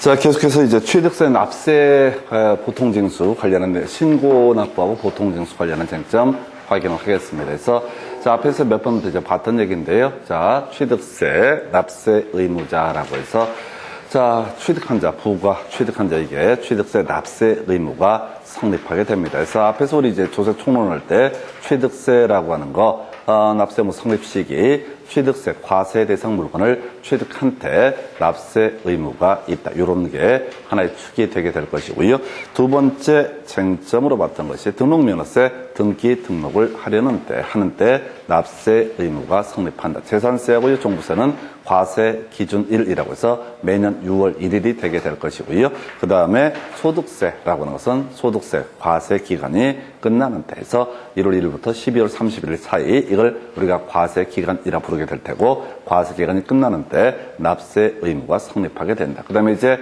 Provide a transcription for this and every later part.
자, 계속해서 이제 취득세 납세 보통징수 관련한 신고 납부하고 보통징수 관련한 쟁점 확인을 하겠습니다. 그래서 자, 앞에서 몇 번 이제 봤던 얘기인데요. 자, 취득세 납세 의무자라고 해서 자, 취득한 자, 부가 취득한 자에게 취득세 납세 의무가 성립하게 됩니다. 그래서 앞에서 우리 이제 조세 총론할 때 취득세라고 하는 거 납세의무 성립 시기, 취득세 과세 대상 물건을 취득한 때 납세 의무가 있다. 이런 게 하나의 축이 되게 될 것이고요. 두 번째 쟁점으로 봤던 것이 등록면허세 등기 등록을 하는 때 납세 의무가 성립한다. 재산세하고 종부세는 과세 기준 1이라고 해서 매년 6월 1일이 되게 될 것이고요. 그 다음에 소득세라고 하는 것은 소득세 과세 기간이 끝나는 때에서 1월 1일부터 12월 31일 사이 이걸 우리가 과세 기간이라 부르게 될 테고 과세 기간이 끝나는 때 납세 의무가 성립하게 된다. 그 다음에 이제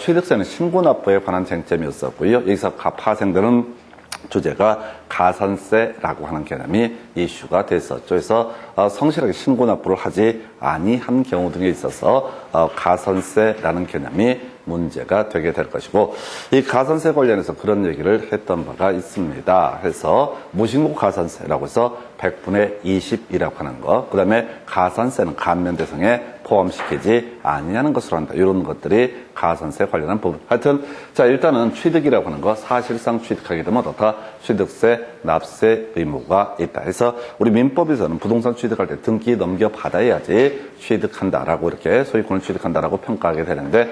취득세는 신고 납부에 관한 쟁점이었었고요. 여기서 파생되는 주제가 가산세라고 하는 개념이 이슈가 됐었죠. 그래서 성실하게 신고 납부를 하지 아니한 경우 등에 있어서 가산세라는 개념이 문제가 되게 될 것이고, 이 가산세 관련해서 그런 얘기를 했던 바가 있습니다. 그래서 무신고 가산세라고 해서 100분의 20이라고 하는 거, 그 다음에 가산세는 감면 대상에 포함시키지 아니하는 것으로 한다. 이런 것들이 가산세 관련한 부분. 하여튼 자, 일단은 취득이라고 하는 거 사실상 취득하게 되면 어떻다? 취득세 납세 의무가 있다. 그래서 우리 민법에서는 부동산 취득할 때 등기 넘겨받아야지 취득한다라고 이렇게 소유권을 취득한다라고 평가하게 되는데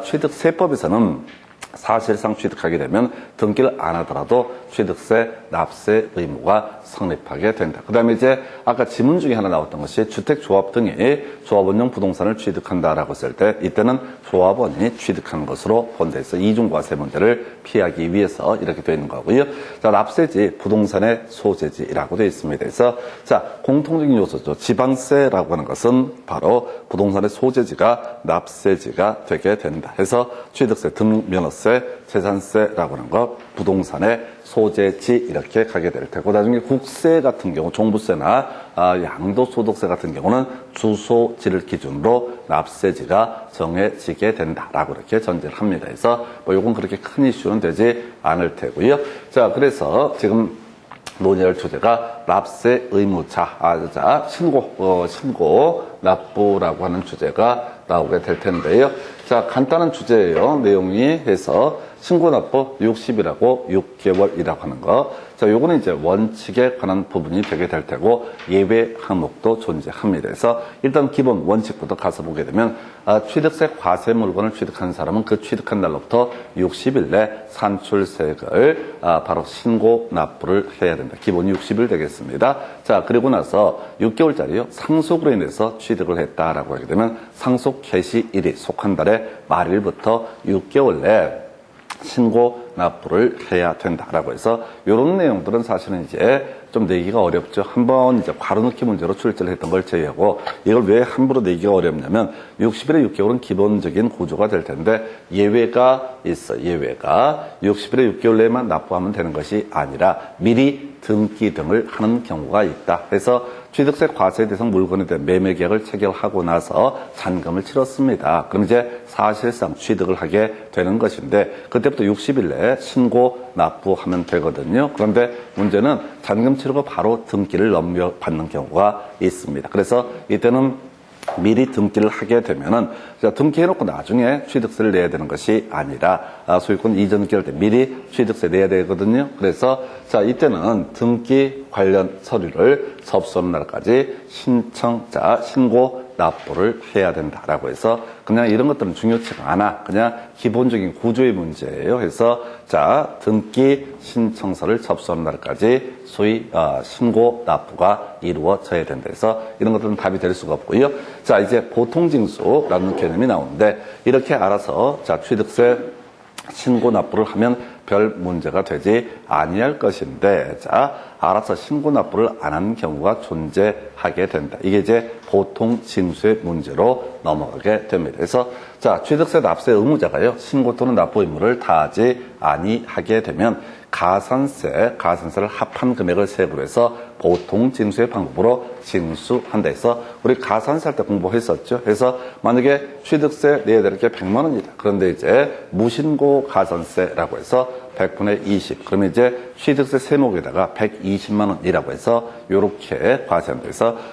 취득세법에서는 사실상 취득하게 되면 등기를 안 하더라도 취득세 납세 의무가 성립하게 된다. 그 다음에 이제 아까 지문 중에 하나 나왔던 것이 주택조합 등이 조합원용 부동산을 취득한다라고 했을 때 이때는 조합원이 취득한 것으로 본다. 있어 이중과세 문제를 피하기 위해서 이렇게 되어 있는 거고요. 자, 납세지 부동산의 소재지라고 되어 있습니다. 그래서 자, 공통적인 요소죠. 지방세라고 하는 것은 바로 부동산의 소재지가 납세지가 되게 된다. 그래서 취득세, 등록면허세, 재산세라고 하는 거 부동산의 소재지 이렇게 가게 될 테고, 나중에 국세 같은 경우 종부세나 양도소득세 같은 경우는 주소지를 기준으로 납세지가 정해지게 된다라고 이렇게 전제를 합니다. 그래서 뭐 이건 그렇게 큰 이슈는 되지 않을 테고요. 자, 그래서 지금 논의할 주제가 납세 의무자, 신고 납부라고 하는 주제가 나오게 될 텐데요. 자, 간단한 주제예요. 내용이 해서 신고 납부 60일하고 6개월이라고 하는 거. 자, 요거는 이제 원칙에 관한 부분이 되게 될 테고 예외 항목도 존재합니다. 그래서 일단 기본 원칙부터 가서 보게 되면 취득세 과세 물건을 취득한 사람은 그 취득한 날로부터 60일 내 산출세액을 바로 신고 납부를 해야 된다. 기본이 60일 되겠습니다. 자, 그리고 나서 6개월짜리요. 상속으로 인해서 취득을 했다라고 하게 되면 상속 개시일이 속한 달의 말일부터 6개월 내 신고 납부를 해야 된다라고 해서 이런 내용들은 사실은 이제 좀 내기가 어렵죠. 한번 이제 바로넣기 문제로 출제를 했던 걸 제외하고 이걸 왜 함부로 내기가 어렵냐면 60일에 6개월은 기본적인 구조가 될 텐데 예외가 있어. 예외가 60일에 6개월 내에만 납부하면 되는 것이 아니라 미리 등기 등을 하는 경우가 있다. 그래서 취득세 과세 대상 물건에 대한 매매 계약을 체결하고 나서 잔금을 치렀습니다. 그럼 이제 사실상 취득을 하게 되는 것인데 그때부터 60일 내에 신고 납부하면 되거든요. 그런데 문제는 잔금 치르고 바로 등기를 넘겨받는 경우가 있습니다. 그래서 이때는 미리 등기를 하게 되면은 등기해놓고 나중에 취득세를 내야 되는 것이 아니라 소유권 이전 등기할 때 미리 취득세 내야 되거든요. 그래서 자, 이때는 등기 관련 서류를 접수하는 날까지 신청자 신고 납부를 해야 된다라고 해서 그냥 이런 것들은 중요치가 않아. 그냥 기본적인 구조의 문제예요. 그래서 자, 등기 신청서를 접수하는 날까지 소위 신고 납부가 이루어져야 된다. 그래서 이런 것들은 답이 될 수가 없고요. 자, 이제 보통징수라는 개념이 나오는데 이렇게 알아서 자, 취득세 신고 납부를 하면 별 문제가 되지 아니할 것인데, 자, 알아서 신고 납부를 안 하는 경우가 존재하게 된다. 이게 이제 보통 징수의 문제로 넘어가게 됩니다. 그래서 자, 취득세 납세 의무자가요, 신고 또는 납부 의무를 다하지 아니하게 되면 가산세를 합한 금액을 세부로 해서 보통 징수의 방법으로 징수한다 해서 우리 가산세 할 때 공부했었죠. 그래서 만약에 취득세 내야 될 게 100만 원이다. 그런데 이제 무신고 가산세라고 해서 100분의 20. 그러면 이제 취득세 세목에다가 120만 원이라고 해서 요렇게 과세한다.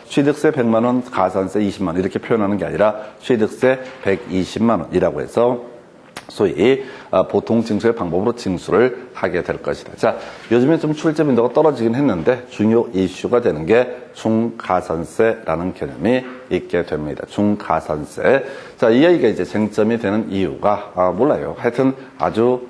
취득세 100만 원, 가산세 20만 원 이렇게 표현하는 게 아니라 취득세 120만 원이라고 해서 소위 보통 징수의 방법으로 징수를 하게 될 것이다. 자, 요즘에 좀 출제 빈도가 떨어지긴 했는데 중요 이슈가 되는 게 중가산세라는 개념이 있게 됩니다. 중가산세. 자, 이 얘기가 이제 쟁점이 되는 이유가 몰라요. 하여튼 아주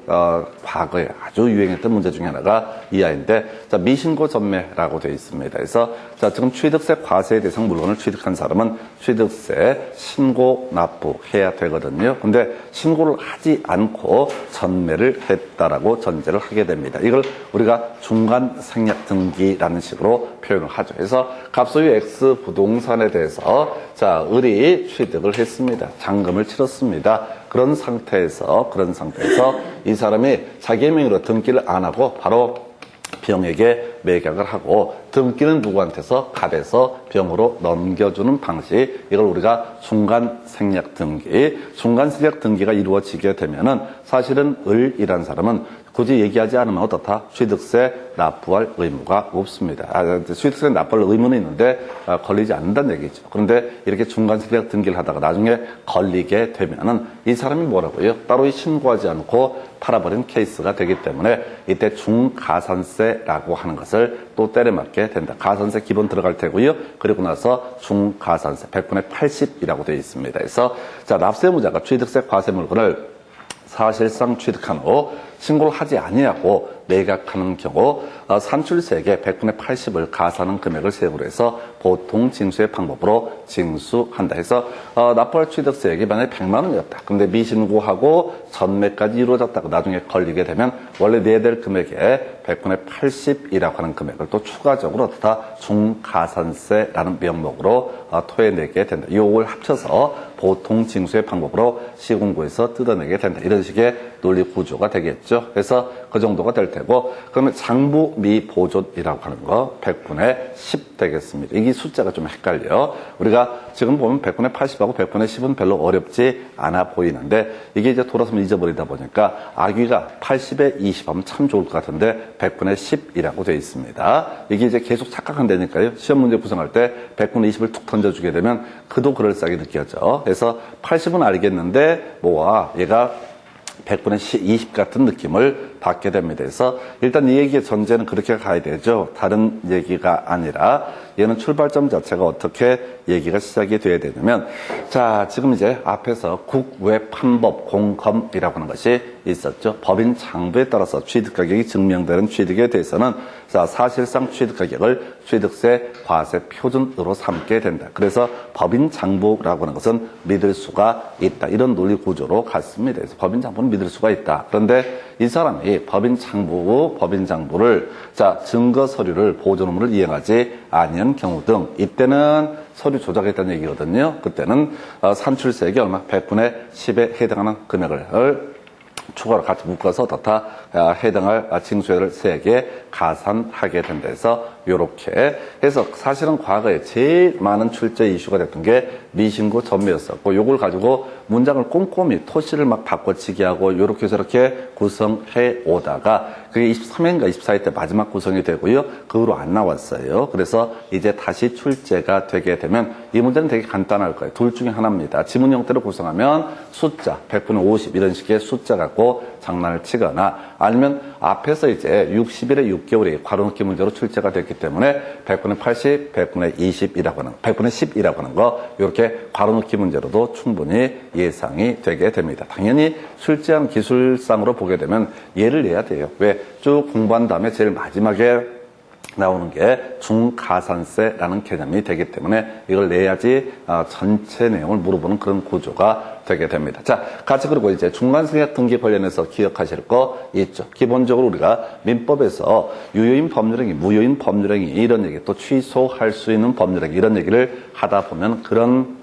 과거에 아주 유행했던 문제 중에 하나가 이 아이인데, 자, 미신고 전매라고 되어 있습니다. 그래서 자, 지금 취득세 과세 대상 물건을 취득한 사람은 취득세 신고 납부해야 되거든요. 근데 신고를 하지 않고 전매를 했다라고 전제를 하게 됩니다. 이걸 우리가 중간 생략 등기라는 식으로 표현을 하죠. 그래서 갑소유 X 부동산에 대해서 자, 을이 취득을 했습니다. 잔금을 치렀습니다. 그런 상태에서 이 사람이 자기의 명의로 등기를 안 하고 바로 병에게 매각을 하고 등기는 누구한테서 갑에서 병으로 넘겨주는 방식, 이걸 우리가 중간 생략 등기가 이루어지게 되면은 사실은 을이라는 사람은 굳이 얘기하지 않으면 어떻다? 취득세 납부할 의무가 없습니다. 취득세 납부할 의무는 있는데 걸리지 않는다는 얘기죠. 그런데 이렇게 중간 생략 등기를 하다가 나중에 걸리게 되면은 이 사람이 뭐라고요? 따로 신고하지 않고 팔아버린 케이스가 되기 때문에 이때 중가산세라고 하는 것을 또 때려맞게 된다. 가산세 기본 들어갈 테고요. 그리고 나서 중가산세 100분의 80이라고 되어 있습니다. 그래서 자, 납세무자가 취득세 과세 물건을 사실상 취득한 후 신고를 하지 아니하고 매각하는 경우 산출세액의 100분의 80을 가산한 금액을 세부로 해서 보통 징수의 방법으로 징수한다 해서 납부할 취득세액이 만약에 100만 원이었다. 근데 미신고하고 전매까지 이루어졌다고 나중에 걸리게 되면 원래 내야 될 금액의 100분의 80이라고 하는 금액을 또 추가적으로 어떻다? 중가산세라는 명목으로 토해내게 된다. 이걸 합쳐서 보통 징수의 방법으로 시공고에서 뜯어내게 된다. 이런 식의 논리 구조가 되겠죠. 그래서 그 정도가 될 테고, 그러면 장부 미보존이라고 하는 거 100분의 10 되겠습니다. 이게 숫자가 좀 헷갈려. 우리가 지금 보면 100분의 80하고 100분의 10은 별로 어렵지 않아 보이는데 이게 이제 돌아서면 잊어버리다 보니까 아귀가 80에 20 하면 참 좋을 것 같은데 100분의 10이라고 되어 있습니다. 이게 이제 계속 착각한다니까요. 시험 문제 구성할 때 100분의 20을 툭 던져주게 되면 그도 그럴싸하게 느껴져. 그래서 80은 알겠는데 뭐와 얘가 100분의 20 같은 느낌을 받게 됩니다. 그래서 일단 이 얘기의 전제는 그렇게 가야 되죠. 다른 얘기가 아니라 얘는 출발점 자체가 어떻게 얘기가 시작이 돼야 되냐면, 자, 지금 이제 앞에서 국외판법 공검이라고 하는 것이 있었죠. 법인 장부에 따라서 취득가격이 증명되는 취득에 대해서는 자, 사실상 취득가격을 취득세 과세 표준으로 삼게 된다. 그래서 법인 장부라고 하는 것은 믿을 수가 있다. 이런 논리 구조로 갔습니다. 그래서 법인 장부는 믿을 수가 있다. 그런데 이 사람이 법인 장부를 자, 증거 서류를 보존 의무를 이행하지 아니한 경우 등 이때는 서류 조작했다는 얘기거든요. 그때는 산출세액이 얼마? 100분의 10에 해당하는 금액을 추가로 같이 묶어서 다 해당할 징수액을 세액에 가산하게 된다 해서 요렇게 해서 사실은 과거에 제일 많은 출제 이슈가 됐던 게 미신고 전매였었고, 요걸 가지고 문장을 꼼꼼히 토시를 막 바꿔치기 하고 요렇게 저렇게 구성해 오다가 그게 23회인가 24회 때 마지막 구성이 되고요. 그 후로 안 나왔어요. 그래서 이제 다시 출제가 되게 되면 이 문제는 되게 간단할 거예요. 둘 중에 하나입니다. 지문 형태로 구성하면 숫자 100분의 50 이런 식의 숫자 갖고 장난을 치거나 아니면 앞에서 이제 60일에 6개월이 괄호넣기 문제로 출제가 됐기 때문에 100분의 80, 100분의 20이라고 하는 100분의 10이라고 하는 거 이렇게 괄호넣기 문제로도 충분히 예상이 되게 됩니다. 당연히 출제한 기술상으로 보게 되면 얘를 내야 돼요. 왜? 쭉 공부한 다음에 제일 마지막에 나오는 게 중가산세라는 개념이 되기 때문에 이걸 내야지 전체 내용을 물어보는 그런 구조가 되게 됩니다. 자, 같이 그리고 이제 중간생략 등기 관련해서 기억하실 거 있죠. 기본적으로 우리가 민법에서 유효인 법률행위, 무효인 법률행위 이런 얘기, 또 취소할 수 있는 법률행위 이런 얘기를 하다 보면 그런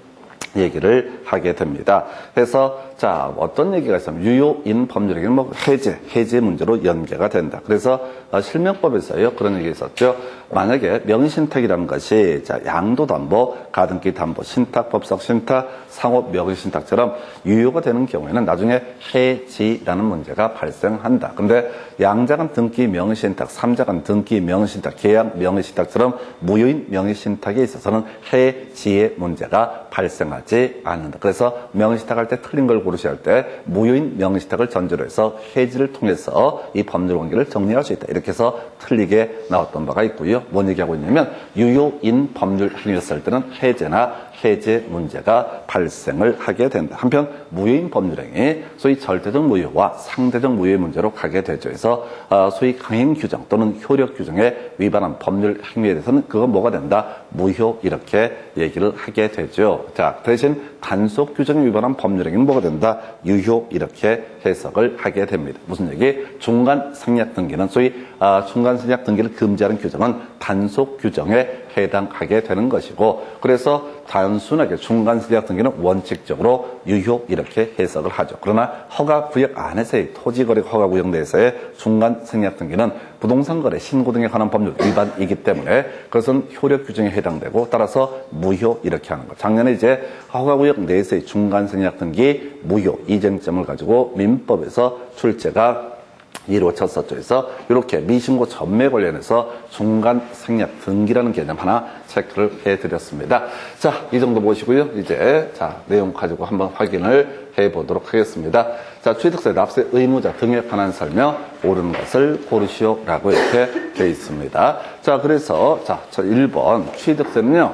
얘기를 하게 됩니다. 그래서 자 어떤 얘기가 있으면 유효인 법률행위는 뭐 해제 문제로 연계가 된다. 그래서 실명법에서요 그런 얘기 있었죠. 만약에 명의신탁이라는 것이 자 양도담보, 가등기 담보, 신탁, 법석 신탁, 상호 명의신탁처럼 유효가 되는 경우에는 나중에 해지라는 문제가 발생한다. 근데 양자간 등기 명의신탁, 삼자간 등기 명의신탁, 계약 명의신탁처럼 무효인 명의신탁에 있어서는 해지의 문제가 발생하지 않는다. 그래서 명의신탁할 때 틀린 걸 고르셔야 할 때 무효인 명의신탁을 전제로 해서 해지를 통해서 이 법률 관계를 정리할 수 있다. 이렇게 해서 틀리게 나왔던 바가 있고요. 뭔 얘기하고 있냐면 유효인 법률 행위였을 때는 해제 문제가 발생을 하게 된다. 한편 무효인 법률행위, 소위 절대적 무효와 상대적 무효의 문제로 가게 되죠. 그래서 소위 강행 규정 또는 효력 규정에 위반한 법률 행위에 대해서는 그건 뭐가 된다? 무효 이렇게 얘기를 하게 되죠. 자, 대신 단속 규정에 위반한 법률 행위는 뭐가 된다? 유효 이렇게 해석을 하게 됩니다. 무슨 얘기? 중간 생략 등기는 소위 중간 생략 등기를 금지하는 규정은 단속 규정에 해당하게 되는 것이고, 그래서 단순하게 중간 생략 등기는 원칙적으로 유효 이렇게 해석을 하죠. 그러나 허가 구역 안에서의 토지거래 허가 구역 내에서의 중간 생략 등기는 부동산 거래 신고 등에 관한 법률 위반이기 때문에 그것은 효력 규정에 해당되고 따라서 무효 이렇게 하는 것. 작년에 이제 허가 구역 내에서의 중간 생략 등기 무효 이 쟁점을 가지고 민법에서 출제가 이루어졌었죠. 그래서 이렇게 미신고 전매 관련해서 중간 생략 등기라는 개념 하나 체크를 해드렸습니다. 자, 이 정도 보시고요. 이제 자 내용 가지고 한번 확인을 해보도록 하겠습니다. 자, 취득세, 납세 의무자 등에 관한 설명 옳은 것을 고르시오라고 이렇게 되어 있습니다. 자, 그래서 자 1번 취득세는요.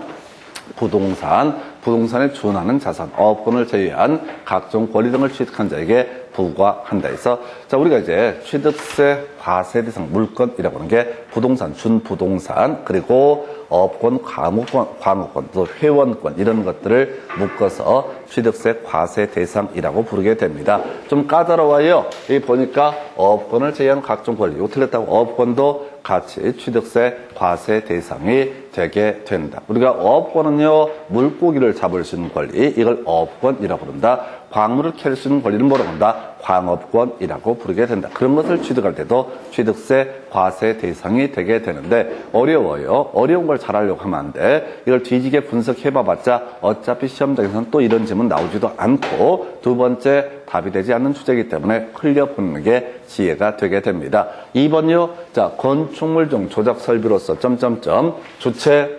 부동산에 준하는 자산, 업권을 제외한 각종 권리 등을 취득한 자에게 부과한다 해서 자 우리가 이제 취득세 과세 대상 물건이라고 하는 게 부동산, 준부동산, 그리고 업권, 광호권, 또 회원권 이런 것들을 묶어서 취득세 과세 대상이라고 부르게 됩니다. 좀 까다로워요. 여기 보니까 업권을 제외한 각종 권리, 이거 틀렸다고 업권도 같이 취득세 과세 대상이 되게 된다. 우리가 업권은요 물고기를 잡을 수 있는 권리, 이걸 업권이라고 부른다. 광물을 캘 수 있는 권리는 뭐라고 한다? 광업권이라고 부르게 된다. 그런 것을 취득할 때도 취득세 과세 대상이 되게 되는데 어려워요. 어려운 걸 잘하려고 하면 안 돼. 이걸 뒤지게 분석해봐봤자 어차피 시험장에서는 또 이런 질문 나오지도 않고 두 번째 답이 되지 않는 주제이기 때문에 흘려보는 게 지혜가 되게 됩니다. 2번요. 자, 건축물 중 조작 설비로서 주체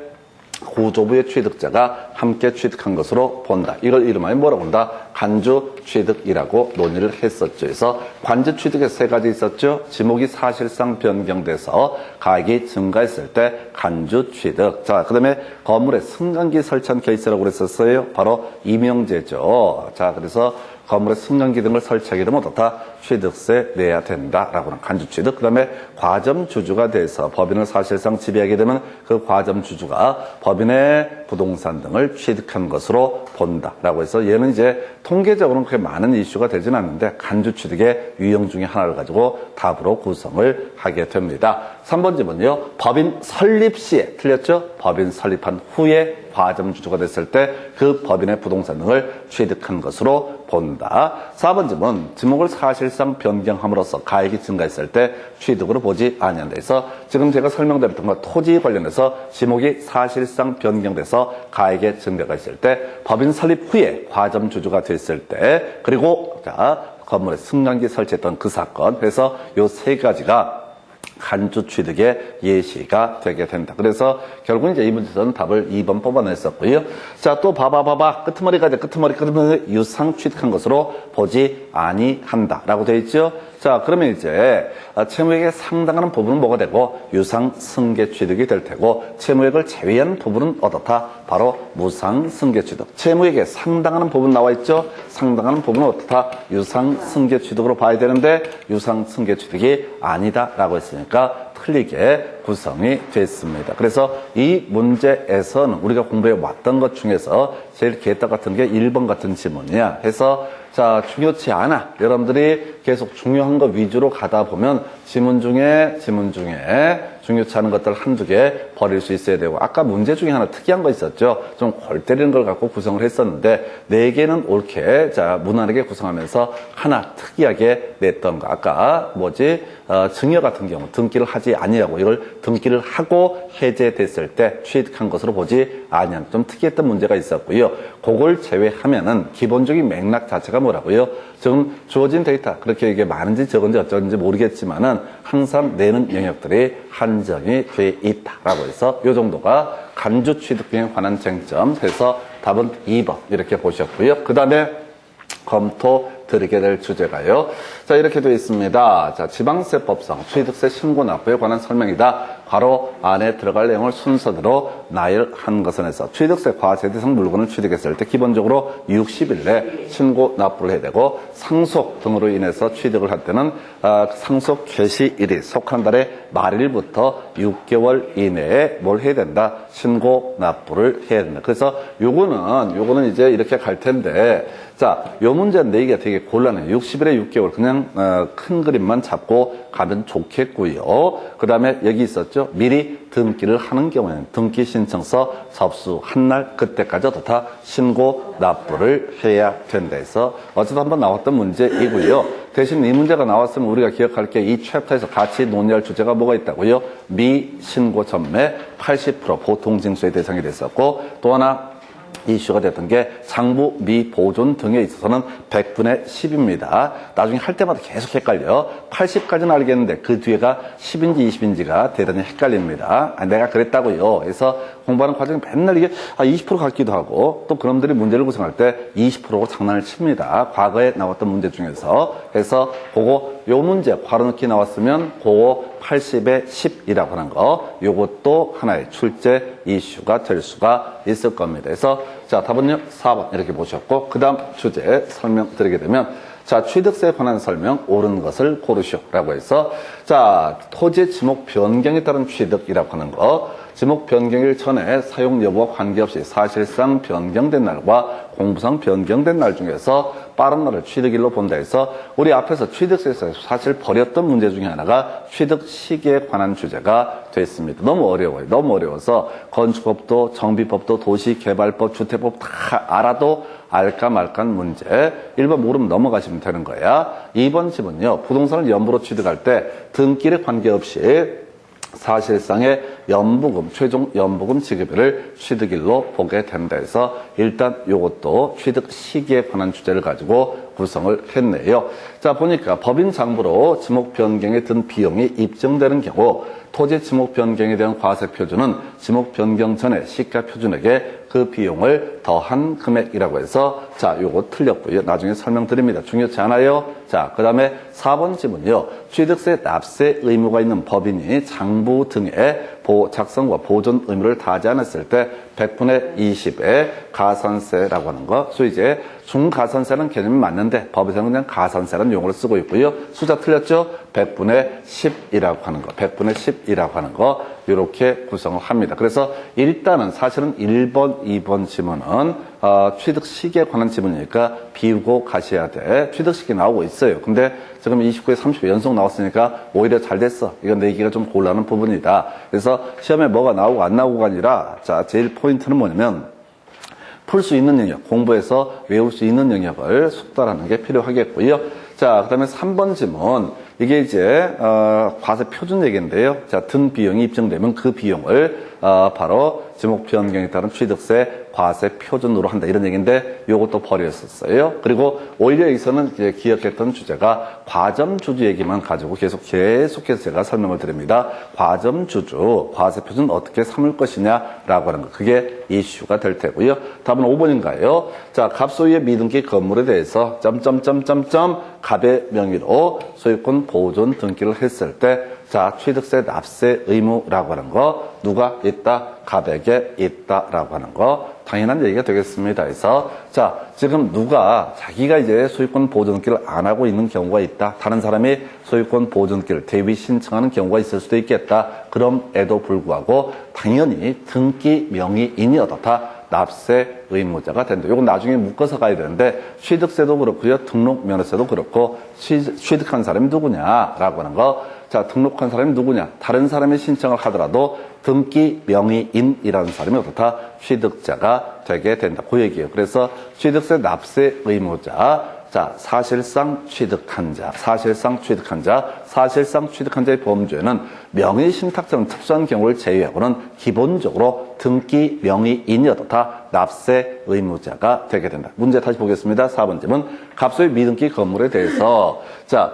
구조부의 취득자가 함께 취득한 것으로 본다. 이걸 이름하여 뭐라고 한다? 간주 취득이라고 논의를 했었죠. 그래서 관주 취득에 세 가지 있었죠. 지목이 사실상 변경돼서 가액이 증가했을 때 간주 취득. 자, 그 다음에 건물에 승강기 설치한 케이스라고 그랬었어요. 바로 임용제죠. 자, 그래서 건물에 승강기 등을 설치하게 되면 어떻다? 취득세 내야 된다라고 하는 간주취득. 그 다음에 과점주주가 돼서 법인을 사실상 지배하게 되면 그 과점주주가 법인의 부동산 등을 취득한 것으로 본다라고 해서 얘는 이제 통계적으로는 그렇게 많은 이슈가 되지는 않는데 간주취득의 유형 중에 하나를 가지고 답으로 구성을 하게 됩니다. 3번 질문은요. 법인 설립 시에 틀렸죠? 법인 설립한 후에 과점주주가 됐을 때 그 법인의 부동산 등을 취득한 것으로 본다. 4번 질문, 지목을 사실상 변경함으로써 가액이 증가했을 때 취득으로 보지 아니한다 해서 지금 제가 설명드렸던 것 토지 관련해서 지목이 사실상 변경돼서 가액의 증가가 있을 때 법인 설립 후에 과점주주가 됐을 때 그리고 자 건물에 승강기 설치했던 그 사건 해서 요 세 가지가 간주 취득의 예시가 되게 된다. 그래서 결국 이제 이 문제에서는 답을 2번 뽑아냈었고요. 자, 또 봐봐. 끄트머리 유상 취득한 것으로 보지 아니한다라고 되어 있죠. 자, 그러면 이제 채무액에 상당하는 부분은 뭐가 되고 유상 승계 취득이 될 테고 채무액을 제외한 부분은 어떻다? 바로 무상 승계 취득. 채무액에 상당하는 부분 나와 있죠. 상당하는 부분은 어떻다? 유상 승계 취득으로 봐야 되는데 유상 승계 취득이 아니다라고 했으니까 틀리게 구성이 됐습니다. 그래서 이 문제에서는 우리가 공부해 왔던 것 중에서 제일 개떡 같은 게 1번 같은 지문이야. 해서 자, 중요치 않아. 여러분들이 계속 중요한 거 위주로 가다 보면 지문 중에 중요한 중요치 않은 것들 한두 개 버릴 수 있어야 되고, 아까 문제 중에 하나 특이한 거 있었죠. 좀 골 때리는 걸 갖고 구성을 했었는데 4개는 옳게 무난하게 구성하면서 하나 특이하게 냈던 거. 아까 증여 같은 경우 등기를 하지 아니하고 이걸 등기를 하고 해제됐을 때 취득한 것으로 보지 아니한 좀 특이했던 문제가 있었고요. 그걸 제외하면은 기본적인 맥락 자체가 뭐라고요? 지금 주어진 데이터 그렇게 이게 많은지 적은지 어쩐지 모르겠지만은 항상 내는 영역들이 한정이 돼 있다라고 해서 이 정도가 간주 취득비에 관한 쟁점 해서 답은 2번 이렇게 보셨고요. 그 다음에 검토 드리게 될 주제가요. 자, 이렇게 되어 있습니다. 자, 지방세법상 취득세 신고 납부에 관한 설명이다. 바로 안에 들어갈 내용을 순서대로 나열한 것은 해서 취득세 과세 대상 물건을 취득했을 때 기본적으로 60일 내 신고 납부를 해야 되고, 상속 등으로 인해서 취득을 할 때는 상속 개시일이 속한 달의 말일부터 6개월 이내에 뭘 해야 된다? 신고 납부를 해야 된다. 그래서 요거는 이제 이렇게 갈 텐데, 자, 요 문제는 내기가 되게 곤란해요. 60일에 6개월 그냥 큰 그림만 잡고 가면 좋겠고요. 그 다음에 여기 있었죠. 미리 등기를 하는 경우에는 등기 신청서 접수한 날 그때까지도 다 신고 납부를 해야 된다 해서 어쨌든 한번 나왔던 문제이고요. 대신 이 문제가 나왔으면 우리가 기억할 게 이 챕터에서 같이 논의할 주제가 뭐가 있다고요? 미신고 전매 80% 보통징수의 대상이 됐었고, 또 하나 이슈가 됐던 게 장부 미보존 등에 있어서는 100분의 10입니다. 나중에 할 때마다 계속 헷갈려. 80까지는 알겠는데 그 뒤에가 10인지 20인지가 대단히 헷갈립니다. 내가 그랬다고요. 그래서 공부하는 과정에 맨날 이게 20% 같기도 하고, 또 그놈들이 문제를 구성할 때 20%로 장난을 칩니다. 과거에 나왔던 문제 중에서. 그래서 요 문제 괄호넣기 나왔으면 그거 80에 10이라고 하는 거, 요것도 하나의 출제 이슈가 될 수가 있을 겁니다. 그래서 자, 답은요 4번 이렇게 보셨고, 그 다음 주제 설명드리게 되면, 자, 취득세에 관한 설명 옳은 것을 고르시오라고 해서, 자, 토지 지목 변경에 따른 취득이라고 하는 거, 지목 변경일 전에 사용 여부와 관계없이 사실상 변경된 날과 공부상 변경된 날 중에서 빠른 날을 취득일로 본다 해서, 우리 앞에서 취득세에서 사실 버렸던 문제 중에 하나가 취득 시기에 관한 주제가 됐습니다. 너무 어려워요. 너무 어려워서 건축법도 정비법도 도시개발법 주택법 다 알아도 알까 말까한 문제. 1번 모르면 넘어가시면 되는 거야. 2번 집은요, 부동산을 연부로 취득할 때 등기에 관계없이 사실상의 연부금, 최종 연부금 지급일을 취득일로 보게 된다 해서 일단 요것도 취득 시기에 관한 주제를 가지고 구성을 했네요. 자, 보니까 법인 장부로 지목 변경에 든 비용이 입증되는 경우 토지 지목 변경에 대한 과세 표준은 지목 변경 전에 시가 표준액에 그 비용을 더한 금액이라고 해서, 자, 요거 틀렸고요. 나중에 설명드립니다. 중요치 않아요. 자, 그 다음에 4번 지문요. 취득세 납세 의무가 있는 법인이 장부 등의 작성과 보존 의무를 다하지 않았을 때 100분의 20의 가산세라고 하는 거. 소위 이제 중가산세는 개념이 맞는데 법에서는 그냥 가산세라는 용어를 쓰고 있고요. 숫자 틀렸죠? 100분의 10이라고 하는 거. 100분의 10이라고 하는 거. 이렇게 구성을 합니다. 그래서 일단은 사실은 1번, 2번 지문은 취득 시기에 관한 지문이니까 비우고 가셔야 돼. 취득 시기 나오고 있어요. 근데 지금 29에 30에 연속 나왔으니까 오히려 잘 됐어. 이건 내기가 좀 곤란한 부분이다. 그래서 시험에 뭐가 나오고 안 나오고가 아니라, 자, 제일 포인트는 뭐냐면 풀 수 있는 영역, 공부해서 외울 수 있는 영역을 숙달하는 게 필요하겠고요. 자, 그 다음에 3번 지문. 이게 이제 과세 표준 얘기인데요. 자, 든 비용이 입증되면 그 비용을 바로 지목 변경에 따른 취득세 과세 표준으로 한다, 이런 얘기인데 요것도 버렸었어요. 그리고 오히려 여기서는 이제 기억했던 주제가 과점주주 얘기만 가지고 계속해서 제가 설명을 드립니다. 과점주주 과세 표준 어떻게 삼을 것이냐라고 하는 거, 그게 이슈가 될 테고요. 답은 5번인가요? 자, 갑소유의 미등기 건물에 대해서 갑의 명의로 소유권 보존 등기를 했을 때, 자, 취득세 납세 의무라고 하는 거 누가 있다? 갑에게 있다라고 하는 거 당연한 얘기가 되겠습니다. 그래서 자, 지금 누가 자기가 이제 소유권 보존 등기를 안 하고 있는 경우가 있다. 다른 사람이 소유권 보존 등기를 대위 신청하는 경우가 있을 수도 있겠다. 그럼에도 불구하고 당연히 등기 명의인이 어떻다? 납세 의무자가 된다. 이건 나중에 묶어서 가야 되는데 취득세도 그렇고요. 등록면허세도 그렇고 취득한 사람이 누구냐라고 하는 거. 자, 등록한 사람이 누구냐? 다른 사람이 신청을 하더라도 등기 명의인이라는 사람이 어떻다? 취득자가 되게 된다. 그 얘기예요. 그래서 취득세 납세 의무자. 자, 사실상 취득한 자의 범죄는 명의 신탁처럼 특수한 경우를 제외하고는 기본적으로 등기 명의인이 어떻다? 납세 의무자가 되게 된다. 문제 다시 보겠습니다. 4번 질문. 갑소의 미등기 건물에 대해서 자,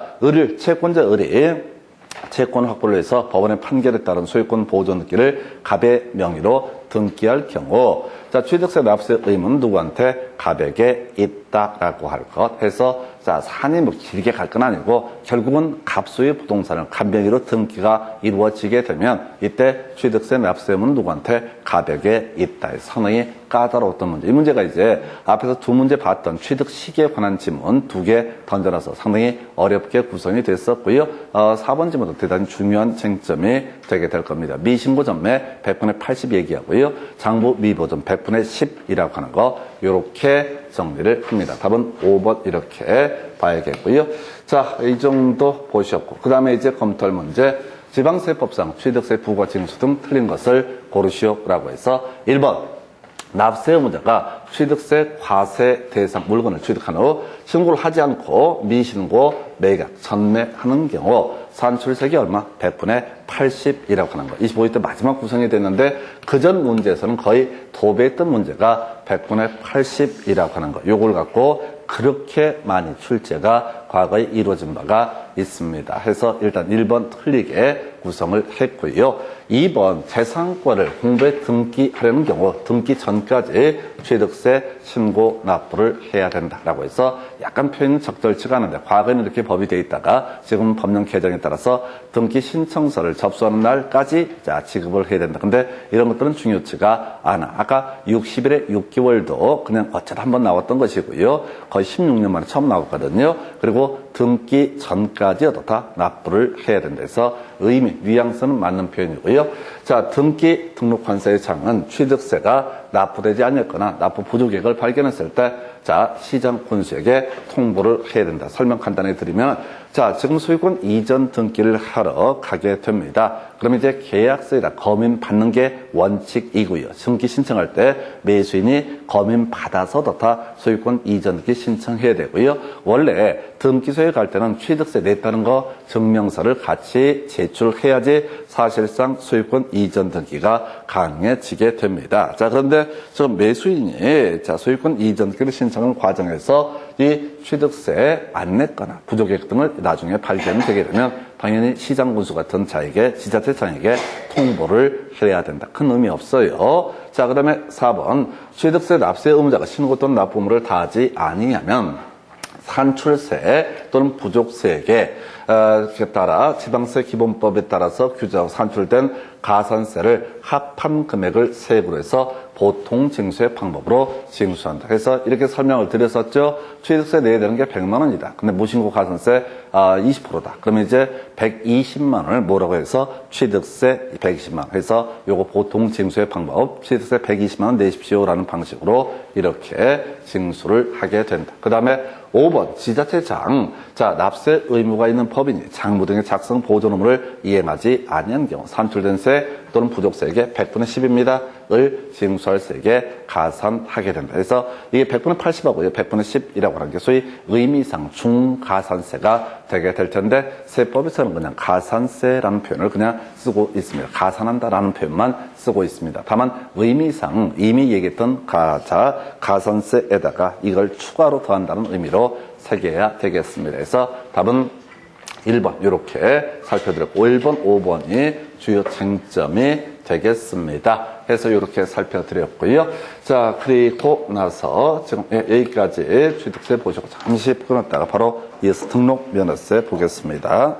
채권자 을이 채권 확보를 해서 법원의 판결에 따른 소유권 보존 등기를 갑의 명의로 등기할 경우 자, 취득세 납세 의무는 누구한테? 갑에게 있다라고 할 것 해서 자, 사안이 뭐 길게 갈 건 아니고 결국은 갑소의 부동산을 갑 명의로 등기가 이루어지게 되면 이때 취득세 납세 의무는 누구한테? 갑에게 있다. 상당히 까다로웠던 문제. 이 문제가 이제 앞에서 두 문제 봤던 취득 시기에 관한 지문 2개 던져놔서 상당히 어렵게 구성이 됐었고요. 4번 지문도 대단히 중요한 쟁점이 되게 될 겁니다. 미신고 전매 100분의 80 얘기하고요. 장부 미보존 100분의 10이라고 하는 거 요렇게 정리를 합니다. 답은 5번 이렇게 봐야겠고요. 자, 이 정도 보셨고 그 다음에 이제 검토할 문제 지방세법상 취득세 부과 징수 등 틀린 것을 고르시오라고 해서 1번 납세 의무자가 취득세 과세 대상 물건을 취득한 후 신고를 하지 않고 미신고 매각 전매하는 경우 산출세액이 얼마? 100분의 80이라고 하는 거. 25회 때 마지막 구성이 됐는데 그전 문제에서는 거의 도배했던 문제가 100분의 80이라고 하는 거. 요걸 갖고 그렇게 많이 출제가 과거에 이루어진 바가 있습니다. 해서 일단 1번 틀리게 구성을 했고요. 2번 재산권을 공부에 등기하려는 경우 등기 전까지 취득세 신고 납부를 해야 된다라고 해서 약간 표현은 적절치가 않은데 과거에는 이렇게 법이 되어 있다가 지금 법령 개정에 따라서 등기 신청서를 접수하는 날까지 자, 지급을 해야 된다. 근데 이런 것들은 중요치가 않아. 아까 60일에 6개월도 그냥 어쩌다 한번 나왔던 것이고요. 거의 16년 만에 처음 나왔거든요. 그리고 등기 전까지 어떻다? 납부를 해야 된다 해서 의미, 뉘앙스는 맞는 표현이고요. 자, 등록환세의 장은 취득세가 납부되지 않았거나 납부 부족 계획을 발견했을 때 자, 시장 군수에게 통보를 해야 된다. 설명 간단히 드리면 자, 지금 소유권 이전 등기를 하러 가게 됩니다. 그러면 이제 계약서에다 검인 받는 게 원칙이고요. 등기 신청할 때 매수인이 검인 받아서 다 소유권 이전 등기 신청해야 되고요. 원래 등기소에 갈 때는 취득세 냈다는 거 증명서를 같이 제출해야지 사실상 소유권 이전 등기가 가능해지게 됩니다. 자, 그런데 지금 매수인이 자, 소유권 이전 등기를 신청하는 과정에서 이 취득세 안 냈거나 부족액 등을 나중에 발견이 되게 되면 당연히 시장군수 같은 자에게 지자체장에게 통보를 해야 된다. 큰 의미 없어요. 자, 그 다음에 4번 취득세 납세 의무자가 신고 또는 납부물을 다하지 아니하면 산출세 또는 부족세액에 따라 지방세 기본법에 따라서 규정하고 산출된 가산세를 합한 금액을 세액으로 해서 보통 징수의 방법으로 징수한다. 그래서 이렇게 설명을 드렸었죠. 취득세 내야 되는 게 100만 원이다. 근데 무신고 가산세 20%다. 그러면 이제 120만 원을 뭐라고 해서 취득세 120만 원. 그래서 요거 보통 징수의 방법 취득세 120만 원 내십시오라는 방식으로 이렇게 징수를 하게 된다. 그 다음에 5번 지자체장 자 납세 의무가 있는 법인이 장부 등의 작성 보존 의무를 이행하지 아니한 경우 산출된 세 또는 부족세액의 100분의 10입니다. 을 징수할 세액에 가산하게 된다. 그래서 이게 100분의 80하고요. 100분의 10이라고 하는 게 소위 의미상 중가산세가 되게 될 텐데 세법에서는 그냥 가산세라는 표현을 그냥 쓰고 있습니다. 가산한다라는 표현만 쓰고 있습니다. 다만 의미상 이미 얘기했던 가산세에다가 이걸 추가로 더한다는 의미로 새겨야 되겠습니다. 그래서 답은 1번 이렇게 살펴드렸고 1번, 5번이 주요 쟁점이 되겠습니다. 해서 이렇게 살펴드렸고요. 자, 그리고 나서 지금 여기까지 취득세 보시고 잠시 끊었다가 바로 이어서 등록면허세 보겠습니다.